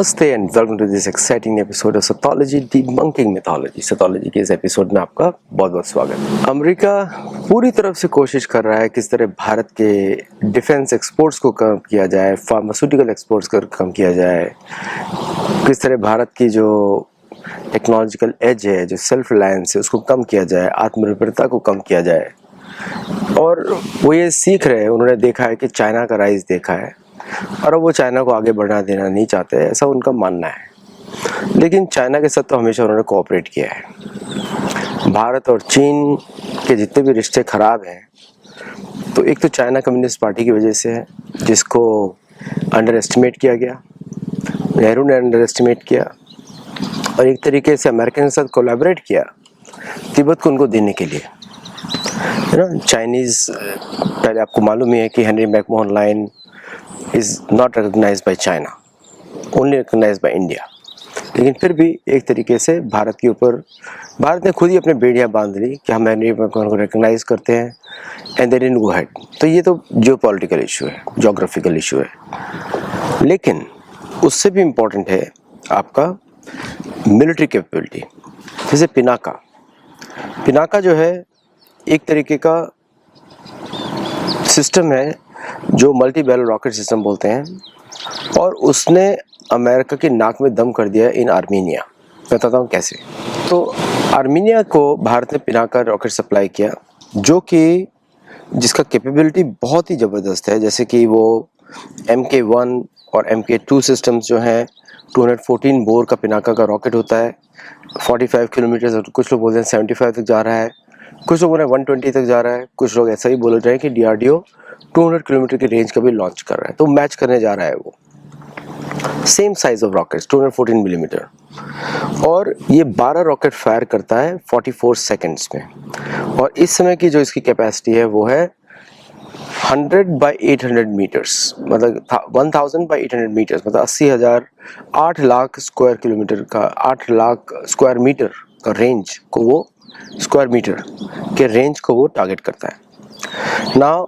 नमस्ते and welcome to this exciting episode of Sythology debunking mythology. Sythology के इस episode में आपका बहुत बहुत स्वागत। अमेरिका पूरी तरफ से कोशिश कर रहा है किस तरह भारत के डिफेंस एक्सपोर्ट्स को कम किया जाए, फार्मास्यूटिकल एक्सपोर्ट्स को कम किया जाए, किस तरह भारत की जो टेक्नोलॉजिकल एज है, जो सेल्फ रिलायंस है, उसको कम किया जाए, आत्मनिर्भरता को कम किया जाए। और वो ये सीख रहे हैं, उन्होंने देखा है कि चाइना का राइज देखा है और अब वो चाइना को आगे बढ़ा देना नहीं चाहते, ऐसा उनका मानना है। लेकिन चाइना के साथ तो हमेशा उन्होंने कोऑपरेट किया है। भारत और चीन के जितने भी रिश्ते खराब हैं तो एक तो चाइना कम्युनिस्ट पार्टी की वजह से है, जिसको अंडर एस्टिमेट किया गया, नेहरू ने अंडर एस्टिमेट किया, और एक तरीके से अमेरिका के साथ कोलैबोरेट किया तिब्बत को उनको देने के लिए, है ना। चाइनीज़, पहले आपको मालूम ही है कि Henry McMahon line is not recognized by China, only recognized by India। लेकिन फिर भी एक तरीके से भारत के ऊपर भारत ने खुद ही अपने बेड़ियाँ बांध ली कि हम हेनरी मैकमोहन को रिकग्नाइज करते हैं, and they didn't go ahead. तो ये तो जियोपॉलिटिकल इशू है, जोग्राफिकल इशू है। लेकिन उससे भी इम्पोर्टेंट है आपका मिलिट्री कैपेबिलिटी। जैसे पिनाका जो है एक तरीके का सिस्टम है जो मल्टी बैरल रॉकेट सिस्टम बोलते हैं, और उसने अमेरिका की नाक में दम कर दिया इन आर्मीनिया। बताता हूँ कैसे। तो आर्मीनिया को भारत ने पिनाका रॉकेट सप्लाई किया, जो कि जिसका कैपेबिलिटी बहुत ही ज़बरदस्त है। जैसे कि वो MK1 और MK2 सिस्टम्स जो हैं, 214 बोर का पिनाका का रॉकेट होता है, 45 किलोमीटर, कुछ लोग बोलते हैं 75 तक जा रहा है, कुछ लोग बोल रहे हैं 120 तक जा रहा है, कुछ लोग ऐसा ही बोल रहे हैं कि DRDO 200 किलोमीटर की रेंज का भी लॉन्च कर रहा है। तो मैच करने जा रहा है वो same size of rockets, 214 millimetre, और ये 12 रॉकेट फायर करता है 44 सेकंड्स में। और इस समय की जो इसकी कैपेसिटी है वो है 100 बाई 800 मीटर्स, मतलब 1000 बाई 800 मीटर्स, मतलब 80,000, 8 लाख स्क्वायर किलोमीटर का, 8 लाख स्क्वायर मीटर का रेंज को वो, स्क्वायर मीटर के रेंज को वो टारगेट करता है। नाउ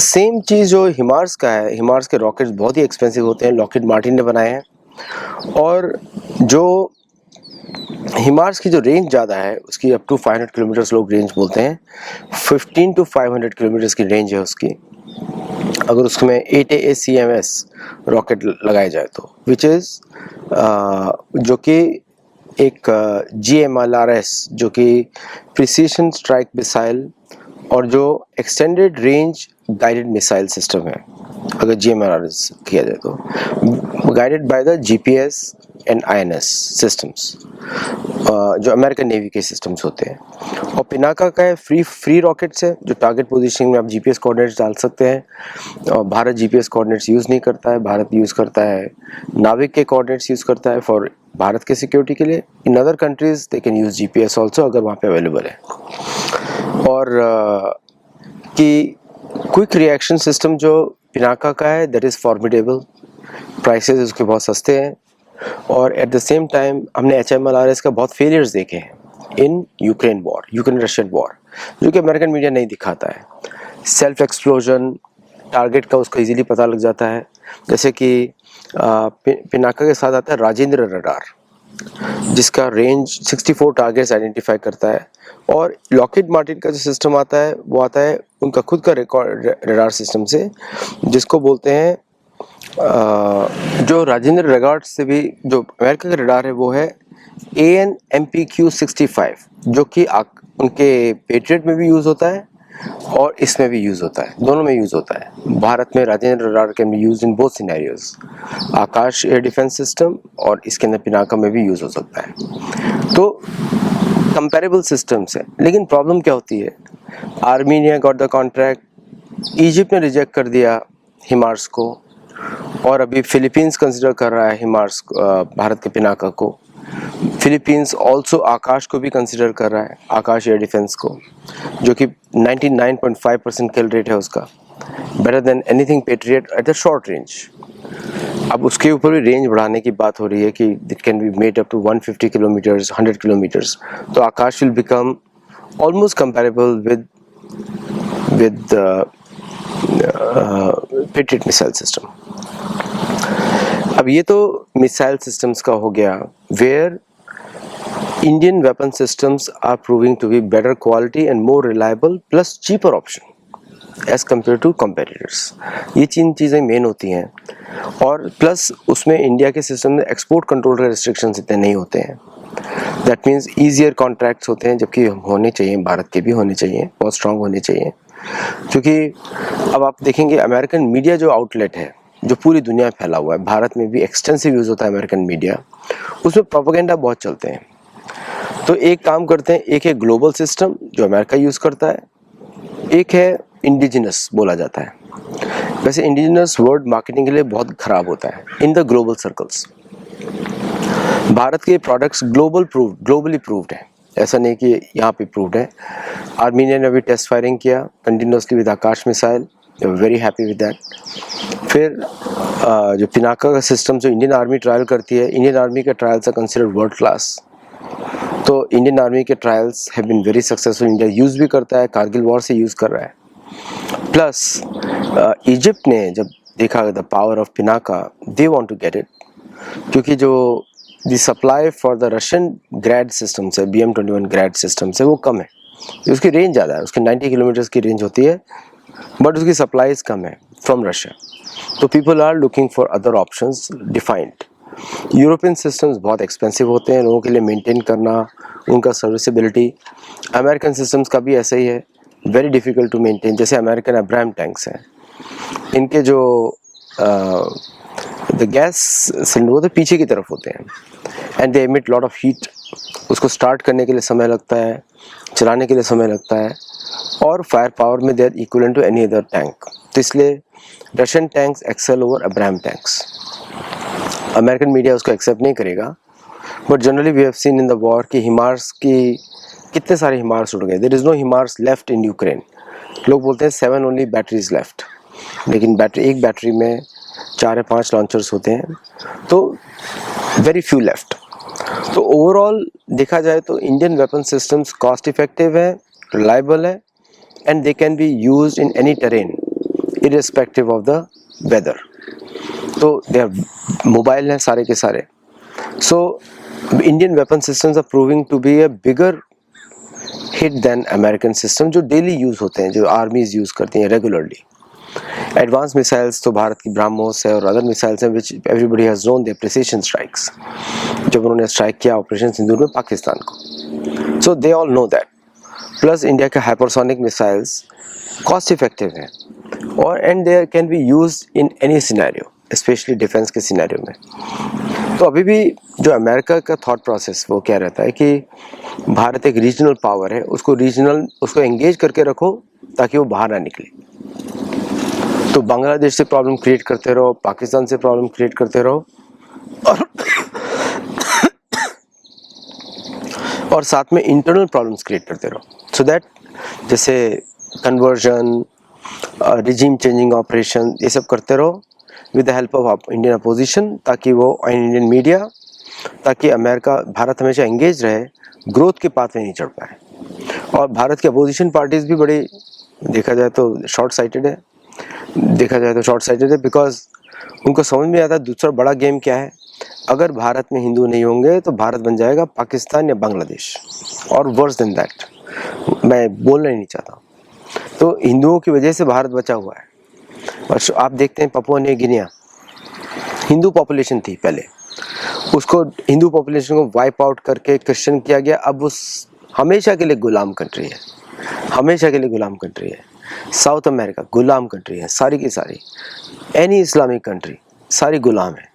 सेम चीज़ जो हिमार्स का है, हिमार्स के रॉकेट्स बहुत ही एक्सपेंसिव होते हैं, लॉकहीड मार्टिन ने बनाए हैं, और जो हिमार्स की जो रेंज ज़्यादा है उसकी अप टू 500 किलोमीटर्स लोग रेंज बोलते हैं, 15 टू 500 किलोमीटर्स की रेंज है उसकी, अगर उसमें 8AACMS रॉकेट लगाया जाए तो, विच इज़ जो कि एक GMLRS जो कि प्रिसीशन स्ट्राइक मिसाइल और जो extended range guided missile system है, अगर GMLRS किया जाए तो, guided by the GPS and INS systems, जो अमेरिकन नेवी के सिस्टम्स होते हैं। और पिनाका का है फ्री रॉकेट्स है, जो टारगेट पोजीशनिंग में आप GPS कोऑर्डिनेट्स डाल सकते हैं। और भारत GPS कोऑर्डिनेट्स यूज़ नहीं करता है, भारत यूज़ करता है नाविक के कोऑर्डिनेट्स यूज़ करता है फॉर भारत के सिक्योरिटी के लिए। In other countries they can use GPS also, अगर वहाँ पे अवेलेबल है। और कि क्विक रिएक्शन सिस्टम जो पिनाका का है, दैट इज़ फॉर्मिडेबल, प्राइसेस उसके बहुत सस्ते हैं, और एट द सेम टाइम हमने HMLRS का बहुत फेलियर्स देखे हैं इन यूक्रेन रशियन वॉर, जो कि अमेरिकन मीडिया नहीं दिखाता है। सेल्फ एक्सप्लोजन, टारगेट का उसको इजीली पता लग जाता है। जैसे कि पिनाका के साथ आता है राजेंद्र रडार, जिसका रेंज 64 टारगेट्स आइडेंटिफाई करता है। और लॉकहीड मार्टिन का जो सिस्टम आता है वो आता है उनका खुद का रिकॉर्ड रडार सिस्टम से, जिसको बोलते हैं जो राजेंद्र रडार से भी जो अमेरिका का रडार है वो है AN/MPQ-65, जो कि उनके पेट्रियट में भी यूज़ होता है और इसमें भी यूज़ होता है, दोनों में यूज़ होता है। भारत में Rajendra radar can be used in both scenarios, Akash air defence system, और इसके अंदर पिनाका में भी यूज़ हो सकता है। तो कंपेरेबल सिस्टम्स है। लेकिन प्रॉब्लम क्या होती है, Armenia got the contract, Egypt ने रिजेक्ट कर दिया हिमार्स को, और अभी फिलीपींस कंसिडर कर रहा है हिमार्स भारत के पिनाका को। फिलीपींस ऑल्सो आकाश को भी कंसिडर कर रहा है, आकाश एयर डिफेंस को, जो कि 99.5% किल रेट है उसका, better than anything patriot at the short range. अब उसके ऊपर भी रेंज बढ़ाने की बात हो रही है कि it can be made up to 150 kilometres, 100 kilometres. तो Akash will become almost comparable with Patriot missile system. अब ये तो मिसाइल सिस्टम्स का हो गया, where Indian weapon systems are proving to be better quality and more reliable plus cheaper option as compare to competitors. ये 3 चीज़ें main होती हैं, और प्लस उसमें इंडिया के सिस्टम में एक्सपोर्ट कंट्रोल के रिस्ट्रिक्शंस इतने नहीं होते हैं। दैट मीन्स ईजियर कॉन्ट्रैक्ट्स होते हैं, जबकि होने चाहिए, भारत के भी होने चाहिए, बहुत स्ट्रांग होने चाहिए। क्योंकि अब आप देखेंगे अमेरिकन मीडिया जो आउटलेट है, जो पूरी दुनिया में फैला हुआ है, भारत में भी एक्सटेंसिव यूज़ होता है अमेरिकन मीडिया, उसमें प्रोपेगेंडा बहुत चलते हैं। तो एक काम करते हैं, एक है ग्लोबल सिस्टम जो अमेरिका यूज़ करता है, एक है इंडिजिनस बोला जाता है। वैसे इंडिजिनस वर्ड मार्केटिंग के लिए बहुत ख़राब होता है in the global circles. Bharat के प्रोडक्ट्स ग्लोबली प्रूव्ड है, ऐसा नहीं कि यहाँ पे प्रूव्ड है। आर्मीनिया ने अभी टेस्ट फायरिंग किया continuously with Akash missile, very happy with that. फिर जो पिनाका का सिस्टम जो इंडियन आर्मी ट्रायल करती है, इंडियन आर्मी के trials are considered world class. तो इंडियन आर्मी के trials have been very successful, India use भी करता है, कारगिल वॉर से यूज़ कर रहा है। प्लस इजिप्ट ने जब देखा the power of Pinaka, they want to get it, क्योंकि जो the supply for the Russian Grad system से, BM-21 ग्रैड सिस्टम से वो कम है, उसकी रेंज ज़्यादा है, उसकी 90 किलोमीटर्स की रेंज होती है, बट उसकी सप्लाईज कम है फ्रॉम रशिया। तो people are looking for other options defined. European systems बहुत एक्सपेंसिव होते हैं लोगों के लिए मेंटेन करना, उनका सर्विसेबिलिटी। अमेरिकन सिस्टम्स का भी ऐसा ही है, वेरी डिफ़िकल्ट टू मेंटेन। जैसे अमेरिकन अब्राहम टैंक्स हैं, इनके जो द गैस सिलेंडर वो तो पीछे की तरफ होते हैं, and they emit lot of heat. उसको स्टार्ट करने के लिए समय लगता है, चलाने के लिए समय लगता है, और फायर पावर में they are equivalent to any other tank. तो इसलिए Russian tanks excel over Abraham tanks. American media उसको एक्सेप्ट नहीं करेगा, but generally we have seen in the war कि हिमार्स की कितने सारे हिमार्स उड़ गए। There is no HIMARS left in Ukraine. लोग बोलते हैं 7 ओनली बैटरीज लेफ्ट, लेकिन एक बैटरी में 4 या 5 लॉन्चर्स होते हैं, तो वेरी फ्यू लेफ्ट। तो ओवरऑल देखा जाए तो Indian weapon systems cost effective है, रिलायबल है, and they can be used in any terrain irrespective of the weather. तो दे आर मोबाइल हैं सारे के सारे। So Indian weapon systems are proving to be a bigger hit than American system, जो daily use होते हैं, जो आर्मीज use करती हैं रेगुलरली। एडवांस मिसाइल्स तो भारत की ब्रह्मोस है और अदर मिसाइल्स हैं which everybody has known their precision strikes, जब उन्होंने स्ट्राइक किया ऑपरेशन सिंदूर में पाकिस्तान को। So they all know that. Plus India के हाइपरसोनिक मिसाइल्स कॉस्ट इफेक्टिव हैं, और and they can be used in any scenario, specially defence के सिनेरियो में। तो अभी भी जो अमेरिका का थॉट प्रोसेस वो क्या रहता है कि भारत एक रीजनल पावर है, उसको एंगेज करके रखो ताकि वो बाहर ना निकले। तो बांग्लादेश से प्रॉब्लम क्रिएट करते रहो, पाकिस्तान से प्रॉब्लम क्रिएट करते रहो, और साथ में इंटरनल प्रॉब्लम्स क्रिएट करते रहो, सो दैट जैसे कन्वर्जन, रिजीम चेंजिंग ऑपरेशन, ये सब करते रहो with the help of Indian opposition, ताकि वो इंडियन मीडिया, ताकि भारत हमेशा एंगेज रहे, ग्रोथ के पाथ में नहीं चढ़ पाए। और भारत की अपोजिशन पार्टीज भी बड़ी देखा जाए तो शॉर्ट साइटेड है, बिकॉज उनको समझ में आता है दूसरा बड़ा गेम क्या है। अगर भारत में हिंदू नहीं होंगे तो भारत बन जाएगा पाकिस्तान या बांग्लादेश, और वर्स देन दैट, मैं बोलना ही नहीं चाहता। तो हिंदुओं की वजह से भारत बचा हुआ है। और आप देखते हैं Papua new Guinea Hindu population थी पहले, उसको हिंदू पॉपुलेशन को वाइप आउट करके क्रिश्चियन किया गया। अब उस हमेशा के लिए गुलाम कंट्री है, हमेशा के लिए गुलाम कंट्री है। साउथ अमेरिका गुलाम कंट्री है सारी की सारी, एनी इस्लामिक कंट्री सारी गुलाम है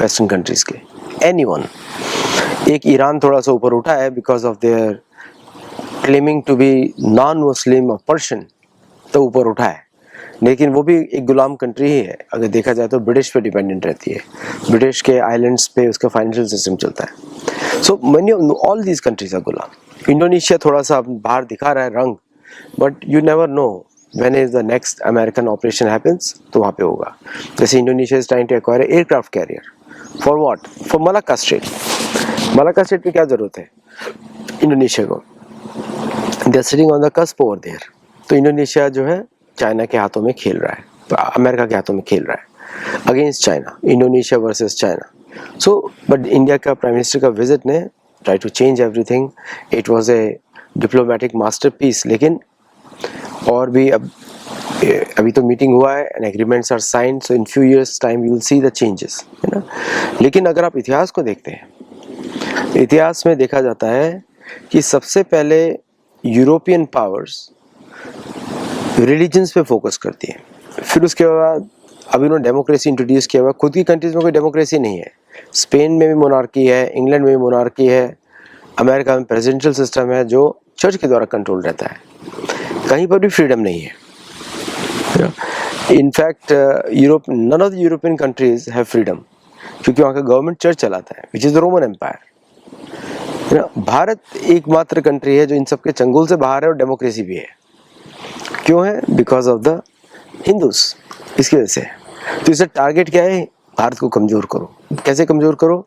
वेस्टर्न कंट्रीज़ के, एनीवन। एक ईरान थोड़ा सा ऊपर उठा है because of their claiming to be non Muslim और पर्शियन, तो ऊपर उठा है, लेकिन वो भी एक गुलाम कंट्री ही है। अगर देखा जाए तो ब्रिटिश पे डिपेंडेंट रहती है, ब्रिटिश के आइलैंड्स पे उसका फाइनेंशियल सिस्टम चलता है। So many all these countries are गुलाम। इंडोनेशिया थोड़ा सा बाहर दिखा रहा है रंग, but you never know when is the next American operation happens, तो वहाँ पे होगा। जैसे Indonesia is trying to acquire aircraft carrier for what, for Malacca Strait. Malacca Strait की क्या जरूरत है इंडोनेशिया को, they are sitting on the cusp over there. तो इंडोनेशिया जो है चाइना के हाथों में खेल रहा है, तो अमेरिका के हाथों में खेल रहा है। Against China, Indonesia versus China. So but India का प्राइम मिनिस्टर का विजिट ने try to change everything. It was a diplomatic masterpiece. लेकिन और भी अभी तो मीटिंग हुआ है and agreements are signed. So in few years time you will see the changes, है ना. लेकिन अगर आप इतिहास को देखते हैं, इतिहास में देखा जाता है कि सबसे पहले यूरोपियन पावर्स रिलीजन्स पे फोकस करती है. फिर उसके बाद अभी उन्होंने डेमोक्रेसी इंट्रोड्यूस किया हुआ. खुद की कंट्रीज में कोई डेमोक्रेसी नहीं है. स्पेन में भी मोनार्की है, इंग्लैंड में भी मोनार्की है, अमेरिका में प्रेसिडेंशियल सिस्टम है जो चर्च के द्वारा कंट्रोल रहता है. कहीं पर भी फ्रीडम नहीं है. In fact Europe, none of the European countries have freedom, क्योंकि वहाँ का गवर्नमेंट चर्च चलाता है, which is the Roman empire. Bharat एकमात्र कंट्री है जो इन सब के चंगुल से बाहर है और डेमोक्रेसी भी है. क्यों है? Because of the Hindus. इसकी वजह से. तो इसका टारगेट क्या है? भारत को कमजोर करो. कैसे कमजोर करो?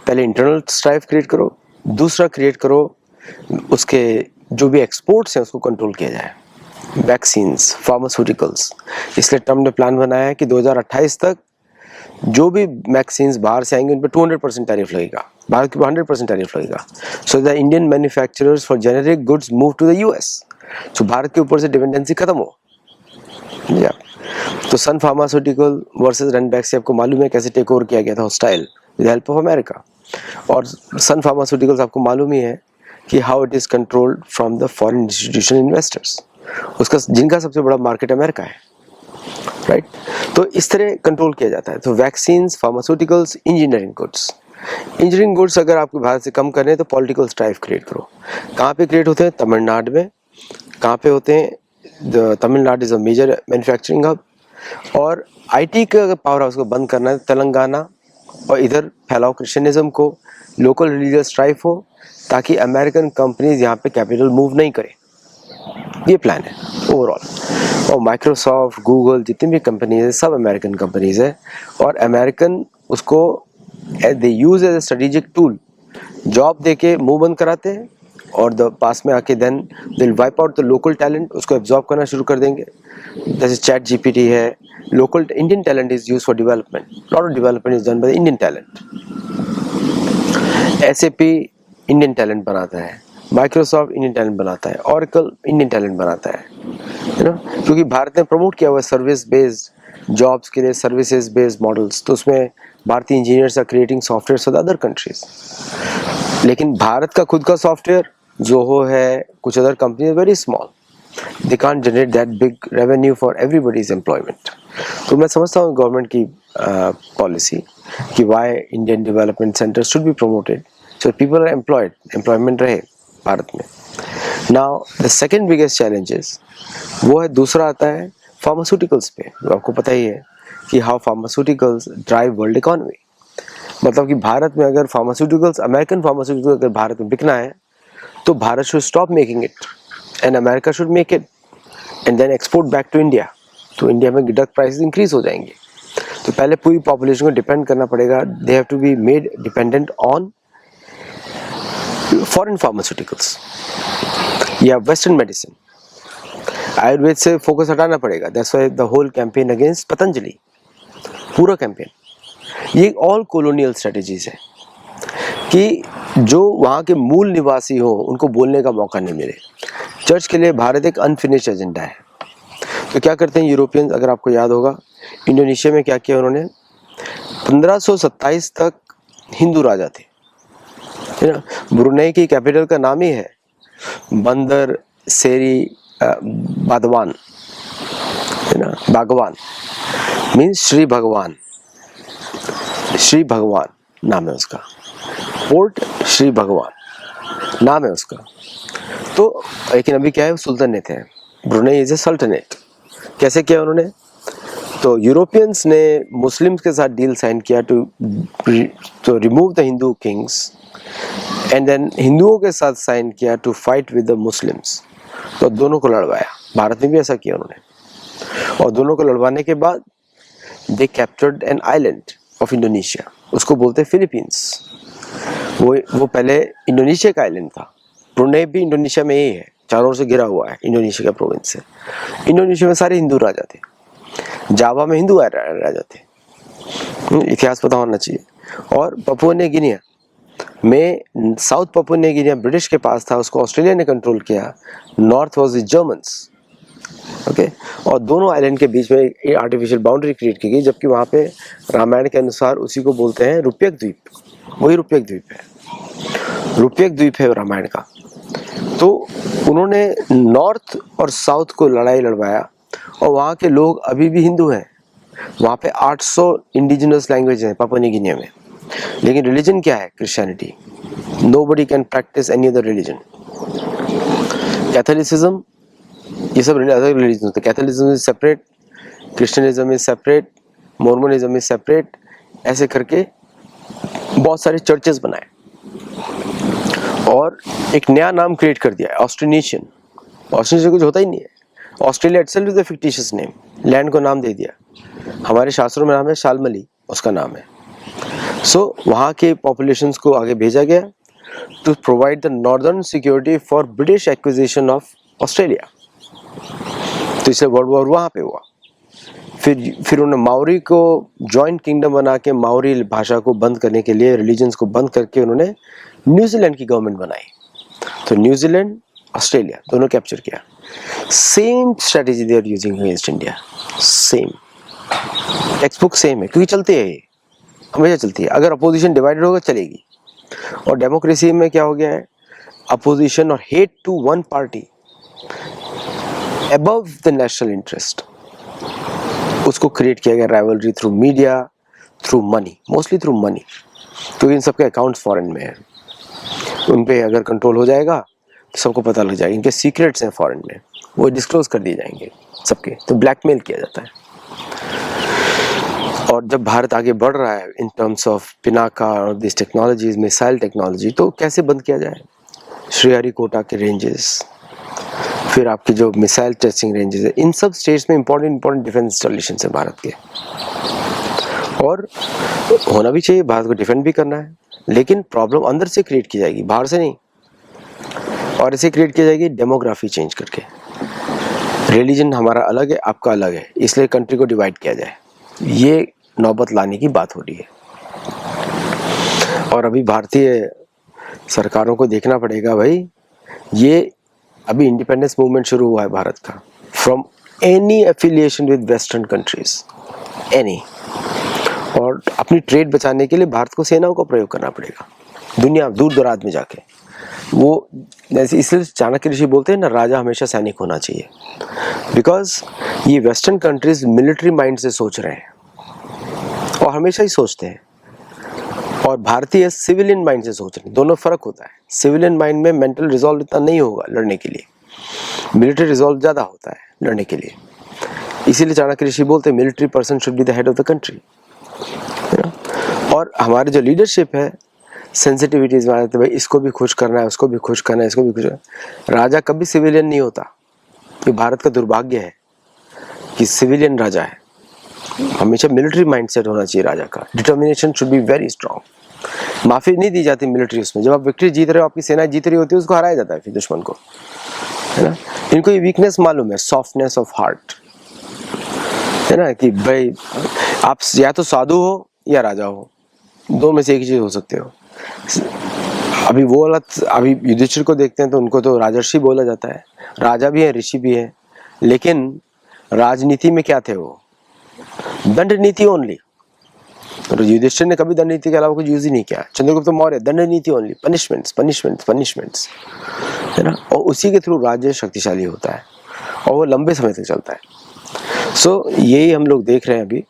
पहले इंटरनल स्ट्राइफ क्रिएट करो, दूसरा क्रिएट करो उसके जो भी एक्सपोर्ट्स हैं उसको कंट्रोल किया जाए. Vaccines, pharmaceuticals. इसलिए ट्रम्प ने प्लान बनाया है कि 2028 तक जो भी वैक्सीन्स बाहर से आएंगे उन पर 200% टैरिफ लगेगा, भारत के ऊपर 100% टैरिफ लगेगा. So the Indian manufacturers for generic goods move to the US. So Bharat के ऊपर से डिपेंडेंसी खत्म हो. तो सन फार्मास्यूटिकल वर्सेस रेनबैक्सी आपको मालूम है कैसे टेक ओवर किया गया था, hostile, with help of America. और सन फार्मास्यूटिकल्स आपको मालूम ही है कि how it is controlled from the foreign institutional investors, उसका जिनका सबसे बड़ा मार्केट अमेरिका है, राइट. तो इस तरह कंट्रोल किया जाता है. तो vaccines, pharmaceuticals, engineering goods. Engineering goods अगर आपको भारत से कम करने हैं तो पॉलिटिकल स्ट्राइफ क्रिएट करो. कहाँ पे क्रिएट होते हैं? तमिलनाडु में. कहाँ पे होते हैं? Tamil Nadu is a major manufacturing hub. और आईटी का अगर पावर हाउस को बंद करना है तेलंगाना, और इधर फैलाओ क्रिश्चियनिज्म को, लोकल रिलीजियस स्ट्राइफ हो, ताकि अमेरिकन कंपनीज यहाँ पे कैपिटल मूव नहीं करे. ये प्लान है ओवरऑल. और माइक्रोसॉफ्ट, गूगल, जितनी भी कंपनीज है सब अमेरिकन कंपनीज है. और अमेरिकन उसको they use as a strategic tool. Job देके मुंह बंद कराते हैं और पास में आके then will wipe out the local talent, उसको एब्जॉर्ब करना शुरू कर देंगे. जैसे चैट जीपीटी है. Local Indian talent is use for development. Lot of development is done by Indian talent. SAP Indian talent बनाता है, माइक्रोसॉफ्ट इंडियन टैलेंट बनाता है, ऑरेकल इंडियन टैलेंट बनाता है, क्योंकि भारत ने प्रमोट किया हुआ है सर्विस बेस्ड जॉब्स के लिए, सर्विसेज बेस्ड मॉडल्स. तो उसमें भारतीय engineers are creating software for the other countries. लेकिन भारत का खुद का सॉफ्टवेयर जोहो है, कुछ other company very small, they can't generate that big revenue for everybody's employment. तो मैं समझता हूँ गवर्नमेंट की पॉलिसी कि why Indian development centre should be promoted so people are employed, employment रहे भारत में. Now the second biggest challenges वो है, दूसरा आता है फार्मास्यूटिकल्स पे. आपको पता ही है कि how pharmaceuticals drive world economy. मतलब कि भारत में अगर फार्मास्यूटिकल्स, अमेरिकन फार्मास्यूटिकल्स अगर भारत में बिकना है तो Bharat should stop making it and America should make it and then export back to India. तो इंडिया में ड्रग प्राइसेस इंक्रीज हो जाएंगे. तो पहले पूरी पॉपुलेशन को डिपेंड करना पड़ेगा. They have to be made dependent on foreign pharmaceuticals या वेस्टर्न मेडिसिन. आयुर्वेद से फोकस हटाना पड़ेगा. That's why the whole campaign against Patanjali, पूरा कैंपेन. ये ऑल कॉलोनियल स्ट्रेटजीज है कि जो वहाँ के मूल निवासी हो उनको बोलने का मौका नहीं मिले. चर्च के लिए भारत एक अनफिनिश्ड एजेंडा है. तो क्या करते हैं यूरोपियंस, अगर आपको याद होगा इंडोनेशिया में क्या किया उन्होंने, 1527 तक हिंदू राजा थे, है ना. ब्रुनेई की कैपिटल का नाम ही है बंदर सेरी बागवान, है ना. बागवान मीन्स श्री भगवान, श्री भगवान नाम है उसका. पोर्ट श्री भगवान नाम है उसका. तो लेकिन अभी क्या है, सुल्तानेट है. Brunei is a sultanate. कैसे किया उन्होंने? तो यूरोपियंस ने मुस्लिम्स के साथ डील साइन किया to remove the Hindu kings and then हिंदुओं के साथ साइन किया to fight with the Muslims. तो दोनों को लड़वाया. भारत ने भी ऐसा किया उन्होंने. और दोनों को लड़वाने के बाद दे captured an island of Indonesia. उसको बोलते हैं फिलीपींस. वो पहले इंडोनेशिया का आइलैंड था. ब्रुनेई भी इंडोनेशिया में ही है, चारों ओर से घिरा हुआ है इंडोनेशिया का प्रोविंस से. इंडोनेशिया में सारे हिंदू राजा थे. जावा में हिंदू राजा थे. इतिहास पता होना चाहिए। और पपुआ न्यू गिनिया में, south Papua new Guinea British के पास था, उसको ऑस्ट्रेलिया ने कंट्रोल किया। North was the Germans, okay. और दोनों आइलैंड के बीच में एक आर्टिफिशियल बाउंड्री क्रिएट की गई, जबकि वहाँ पे रामायण के अनुसार उसी को बोलते हैं रुप्यक द्वीप, वही रुप्यक द्वीप है, रुप्यक द्वीप है रामायण का। तो उन्होंने नॉर्थ और साउथ को लड़ाई लड़वाया, और वहाँ के लोग अभी भी हिंदू हैं। वहाँ पे 800 इंडिजिनस लैंग्वेज हैं पापुआ न्यू गिनिया में, लेकिन रिलीजन क्या है? Christianity. Nobody can practice any other religion. Catholicism, ये सब अदर रिलीजन होते हैं। Catholicism is separate, Christianism is separate, Mormonism is separate, ऐसे करके बहुत सारे चर्चेस बनाए और एक नया नाम क्रिएट कर दिया, ऑस्ट्रेनेशियन। ऑस्ट्रेनेशियन कुछ होता ही नहीं है। Australia itself is a fictitious name, land को नाम दे दिया। हमारे शास्त्रों में नाम है शालमली, उसका नाम है। सो वहाँ के पॉपुलेशंस को आगे भेजा गया to provide the northern security for British acquisition of Australia. तो इसलिए वर्ल्ड वॉर वहाँ पे हुआ। फिर उन्होंने माओरी को जॉइंट किंगडम बना के माओरी भाषा को बंद करने के लिए, रिलीजन्स को बंद करके उन्होंने न्यूजीलैंड की गवर्नमेंट बनाई। तो न्यूजीलैंड, ऑस्ट्रेलिया दोनों कैप्चर किया। Same strategy they are using against India, same textbook same है, क्योंकि चलती है, ये हमेशा चलती है। अगर अपोजिशन डिवाइडेड होगा चलेगी। और डेमोक्रेसी में क्या हो गया है? अपोजिशन और hate to one party above the national interest, उसको क्रिएट किया गया। Rivalry through media, through money, mostly through money, क्योंकि इन सबके अकाउंट्स फॉरेन में हैं। उन पे अगर कंट्रोल हो जाएगा तो सबको पता लग जाएगा, इनके सीक्रेट्स हैं फॉरेन में, वो डिस्क्लोज कर दिए जाएंगे सबके। तो ब्लैकमेल किया जाता है। और जब भारत आगे बढ़ रहा है इन टर्म्स ऑफ पिनाका और दिस टेक्नोलॉजीज, मिसाइल टेक्नोलॉजी, तो कैसे बंद किया जाए? श्रीहरिकोटा के रेंजेस, फिर आपके जो मिसाइल टेस्टिंग रेंजेस है, इन सब स्टेट्स में इंपॉर्टेंट डिफेंस इंस्टॉलेशन है भारत के। और होना भी चाहिए, भारत को डिफेंड भी करना है, लेकिन प्रॉब्लम अंदर से क्रिएट की जाएगी, बाहर से नहीं। और इसे क्रिएट की जाएगी डेमोग्राफी चेंज करके। रिलीजन हमारा अलग है, आपका अलग है, इसलिए कंट्री को डिवाइड किया जाए, ये नौबत लाने की बात हो रही है। और अभी भारतीय सरकारों को देखना पड़ेगा भाई, ये अभी इंडिपेंडेंस मूवमेंट शुरू हुआ है भारत का, from any affiliation with western countries, any. और अपनी ट्रेड बचाने के लिए भारत को सेनाओं का प्रयोग करना पड़ेगा दुनिया दूर दराज में जाके। वो इसलिए चाणक्य ऋषि बोलते हैं ना, राजा हमेशा सैनिक होना चाहिए, बिकॉज ये वेस्टर्न कंट्रीज मिलिट्री माइंड से सोच रहे हैं और हमेशा ही सोचते हैं, और भारतीय सिविलियन माइंड से सोच रहे हैं। दोनों फर्क होता है। सिविलियन माइंड में मेंटल रिजॉल्व इतना नहीं होगा लड़ने के लिए, मिलिट्री रिजॉल्व ज़्यादा होता है लड़ने के लिए। इसीलिए चाणक्य ऋषि बोलते हैं military person should be the head of the country. और हमारे जो लीडरशिप है, सेंसिटिविटीज में आ जाते हैं, भाई इसको भी खुश करना है, उसको भी खुश करना है, इसको भी खुश करना है। राजा कभी सिविलियन नहीं होता, ये भारत का दुर्भाग्य है कि सिविलियन राजा है। हमेशा मिलिट्री माइंडसेट होना चाहिए राजा का। Determination should be very strong. माफी नहीं दी जाती मिलिट्री उसमें। जब आप विक्ट्री जीत रहे हो, आपकी सेना जीत रही होती है, उसको हराया जाता है फिर दुश्मन को, है ना। इनको ये वीकनेस मालूम है, सॉफ्टनेस ऑफ हार्ट, है ना, कि भाई आप या तो साधु हो या राजा हो, दो में से एक ही चीज हो सकते हो। अभी वो वाला, अभी युधिष्ठिर को देखते हैं तो उनको तो राजर्षि बोला जाता है, राजा भी है ऋषि भी है, लेकिन राजनीति में क्या थे वो? दंड नीति ओनली। तो युधिष्ठिर ने कभी दंड नीति के अलावा कुछ यूज ही नहीं किया। चंद्रगुप्त मौर्य दंड नीति ओनली, पनिशमेंट्स पनिशमेंट्स पनिशमेंट्स, है ना। और उसी के थ्रू राज्य शक्तिशाली होता है और वो लंबे समय तक चलता है। सो यही हम लोग देख रहे हैं अभी,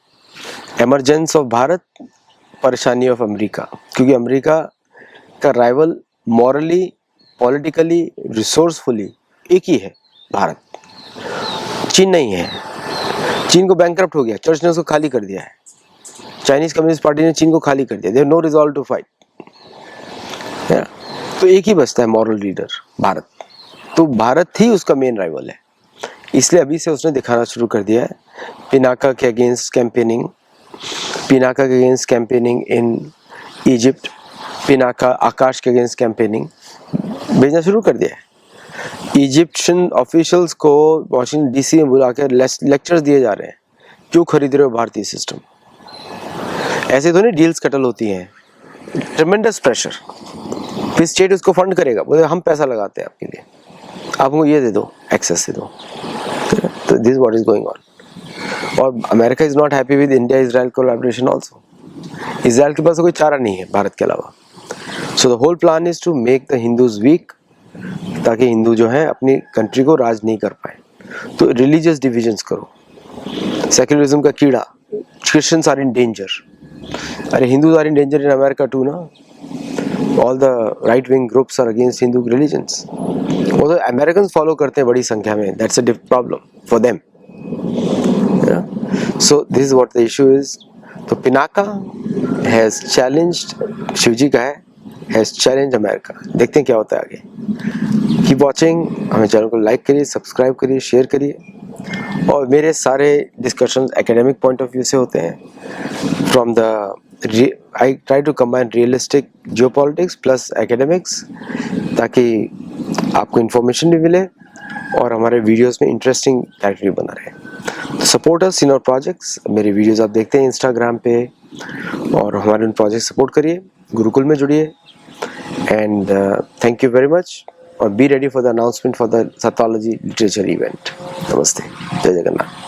एमरजेंस ऑफ भारत, परेशानी ऑफ अमेरिका, क्योंकि अमेरिका का राइवल मॉरली, पॉलिटिकली, रिसोर्सफुली एक ही है, भारत। चीन नहीं है। चीन को बैंकरप्ट हो गया, चर्च ने उसको खाली कर दिया है। चाइनीज कम्युनिस्ट पार्टी ने चीन को खाली कर दिया, they have no resolve to fight. तो एक ही बचता है मॉरल लीडर, भारत। तो भारत ही उसका मेन राइवल है, इसलिए अभी से उसने दिखाना शुरू कर दिया है। पिनाका के अगेंस्ट कैंपेनिंग, पिनाका के against campaigning in Egypt, Pinaka Akash के अगेंस्ट कैंपेनिंग भेजना शुरू कर दिया है। इजिप्शियन ऑफिशियल्स को वॉशिंगटन डीसी में बुला कर लेक्चर्स दिए जा रहे हैं, क्यों खरीद रहे हो भारतीय सिस्टम, ऐसे तो नहीं डील्स कटल होती हैं, ट्रेमेंडस प्रेशर, फिर स्टेट उसको फंड करेगा, बोले हम पैसा लगाते हैं आपके लिए, आप हमको ये दे दो, एक्सेस दे दो। तो this what is going on. और America is not happy with India Israel collaboration also. Israel के पास कोई चारा नहीं है भारत के अलावा। So the whole plan is to make the Hindus weak, ताकि हिंदू जो है अपनी कंट्री को राज नहीं कर पाए। तो रिलीजियस डिविजन्स करो, सेक्युलरिज्म का कीड़ा, क्रिश्चियंस आर इन डेंजर, अरे Hindus are in danger in America too ना, all the right wing groups are against Hindu religions. वो तो अमेरिकन फॉलो करते हैं बड़ी संख्या में, that's a problem for them. So this is what the issue is. तो पिनाका हैज चैलेंज्ड, शिवजी का हैज चैलेंज अमेरिका। देखते हैं क्या होता है आगे। कीप वॉचिंग, हमें चैनल को लाइक करिए, सब्सक्राइब करिए, शेयर करिए। और मेरे सारे discussions academic point of view से होते हैं। From the I try to combine realistic geopolitics plus academics, ताकि आपको इन्फॉर्मेशन भी मिले और हमारे वीडियोस में इंटरेस्टिंग कैरेक्टर भी बना रहे। तो support us in our projects. मेरे वीडियोस आप देखते हैं इंस्टाग्राम पे, और हमारे उन प्रोजेक्ट सपोर्ट करिए, गुरुकुल में जुड़िए। And thank you very much, और be ready for the announcement for the satology literature event. नमस्ते, जय जगन्नाथ।